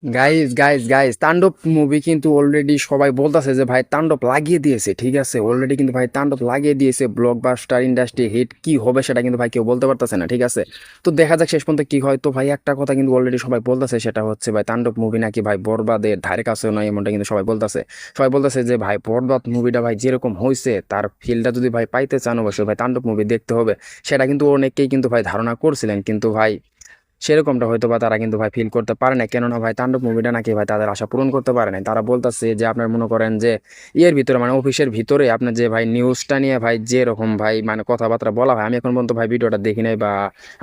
Guys guys guys তাণ্ডব movie কিন্তু already সবাই বলতেছে যে ভাই তাণ্ডব লাগিয়ে দিয়েছে, ঠিক আছে। অলরেডি কিন্তু ভাই তাণ্ডব লাগিয়ে দিয়েছে, ব্লকবাস্টার ইন্ডাস্ট্রি হিট কি হবে সেটা কিন্তু ভাই কেউ বলতে পারতেছে না, ঠিক আছে। তো দেখা যাক শেষ পর্যন্ত কি হয়। তো ভাই একটা কথা কিন্তু অলরেডি সবাই বলতেছে, সেটা হচ্ছে ভাই তাণ্ডব মুভি নাকি ভাই বরবাদের ধারে কাছেও নয়, এমনটা কিন্তু সবাই বলতেছে। সবাই বলতেছে যে ভাই বরবাদ মুভিটা ভাই যেরকম হয়েছে তার ফিলটা যদি ভাই পাইতে চান অবশ্যই ভাই তাণ্ডব মুভি দেখতে হবে। সেটা কিন্তু অনেকেই কিন্তু ভাই ধারণা করছিলেন, কিন্তু ভাই সেরকমটা হয়তো বা তারা কিন্তু ভাই ফিল করতে পারে না, কেননা ভাই তাণ্ডব মুভিটা নাকি ভাই তাদের আশা পূরণ করতে পারে না। তারা বলতেছে যে আপনার মনে করেন যে ইয়ের ভিতরে মানে অফিসের ভিতরে আপনার যে ভাই নিউজটা নিয়ে ভাই যেরকম ভাই মানে কথাবার্তা বলা হয়, আমি এখন পর্যন্ত ভাই ভিডিওটা দেখি নাই বা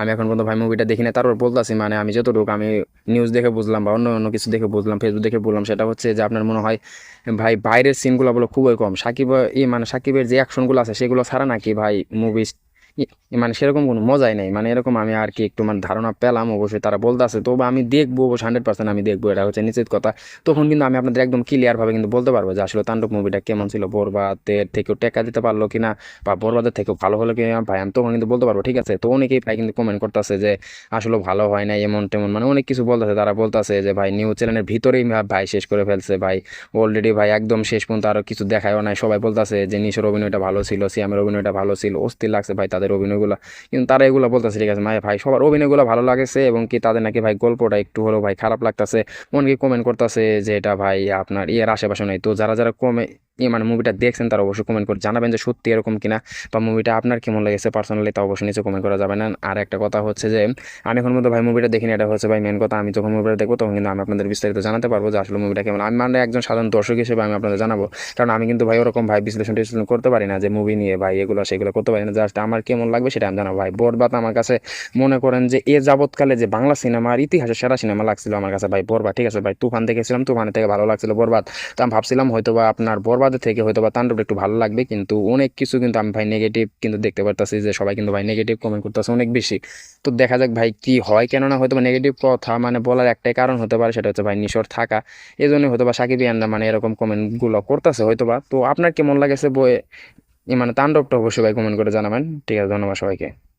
আমি এখন পর্যন্ত ভাই মুভিটা দেখি নাই, তারপর বলতেছি মানে আমি যতটুকু আমি নিউজ দেখে বুঝলাম বা অন্য অন্য কিছু দেখে বুঝলাম, ফেসবুক দেখে বুঝলাম, সেটা হচ্ছে যে আপনার মনে হয় ভাই বাইরের সিনগুলো বলো খুবই কম। সাকিব মানে সাকিবের যে অ্যাকশনগুলো আছে সেগুলো ছাড়া নাকি ভাই মুভি মানে সেরকম কোনো মজাই নেই, মানে এরকম আমি আর কি একটু মানে ধারণা পেলাম। অবশ্যই তারা বলতেছে, তবে আমি দেখবো অবশ্যই 100% আমি দেখবো, এটা হচ্ছে নিশ্চিত কথা। তখন কিন্তু আমি আপনাদের একদম ক্লিয়ার ভাবে কিন্তু বলতে পারবো যে আসলে তাণ্ডব মুভিটা কেমন ছিল, বরবাদের থেকেও টেক্কা দিতে পারলো কিনা বা বরবাদের থেকেও ভালো হলো কিনা ভাই আমি তখন কিন্তু বলতে পারবো, ঠিক আছে। তো অনেকেই ভাই কিন্তু কমেন্ট করতেছে যে আসলে ভালো হয় না এমন তেমন, মানে অনেক কিছু বলতেছে। তারা বলতেছে যে ভাই নিউজ চ্যানেলের ভিতরেই ভাই শেষ করে ফেলছে ভাই অলরেডি, ভাই একদম শেষ পর্যন্ত আরো কিছু দেখায়ও নাই। সবাই বলতেছে যে নিশোর অভিনয়টা ভালো ছিল, সিয়ামের অভিনয়টা ভালো ছিল, অস্থির লাগছে ভাই তাদের অভিনয়গুলো। কিন্তু তারা এগুলো বলতেছে, ঠিক আছে ভাই সবার অভিনয়গুলো ভালো লাগেছে এবং কি তাদের নাকি ভাই গল্পটা একটু হলেও ভাই খারাপ লাগতেছে। অনেকে কমেন্ট করতেছে যে এটা ভাই আপনার ইয়ের আশেপাশে নেই। তো যারা যারা কমে মানে মুভিটা দেখছেন তারা অবশ্যই কমেন্ট করে জানাবেন যে সত্যি এরকম কিনা, বা মুভিটা আপনার কেমন লেগেছে পার্সোনালি, তা অবশ্যই নিচে কমেন্ট করা যাবে না। আর একটা কথা হচ্ছে যে আমি এখন মধ্যে ভাই মুভিটা দেখিনি, এটা হচ্ছে ভাই মেন কথা। আমি যখন মুভিটা দেখবো তখন কিন্তু আমি আপনাদের বিস্তারিত জানাতে পারবো যে আসলে মুভিটা কেমন। আমি মানে একজন সাধারণ দর্শক হিসেবে আমি আপনাদের জানাবো, কারণ আমি কিন্তু ভাই ওরকম ভাই বিশ্লেষণ টিশ্লেষণ করতে পারি না যে মুভি নিয়ে ভাই এগুলো সেগুলো করতে পারি না। জাস্ট আমার কেমন লাগবে সেটা আমি জানাবো। ভাই বরবাদ আমার কাছে মনে করেন যে এ যাবৎকালে যে বাংলা সিনেমার ইতিহাসে সেরা সিনেমা লাগছিল আমার কাছে ভাই বরবাদ, ঠিক আছে। ভাই তুফান দেখেছিলাম, তুফানের থেকে ভালো লাগছিল বরবাদ। তো আমি ভাবছিলাম হয়তো বা আপনার বরবাদের থেকে হয়তো বা তাণ্ডবটা একটু ভালো লাগবে, কিন্তু অনেক কিছু কিন্তু আমি ভাই নেগেটিভ কিন্তু দেখতে পারতাছি যে সবাই কিন্তু ভাই নেগেটিভ কমেন্ট করতেছে অনেক বেশি। তো দেখা যাক ভাই কি হয়, কেননা হয়তো বা নেগেটিভ কথা মানে বলার একটাই কারণ হতে পারে, সেটা হচ্ছে ভাই নিশোর থাকা। এই জন্য হয়তো বা সাকিব ইয়ানরা মানে এরকম কমেন্ট গুলো করতেছে হয়তো বা। তো আপনার কেমন লাগেছে বই মানে তাণ্ডবটা অবশ্যই ভাই কমেন্ট করে জানাবেন, ঠিক আছে। ধন্যবাদ সবাইকে।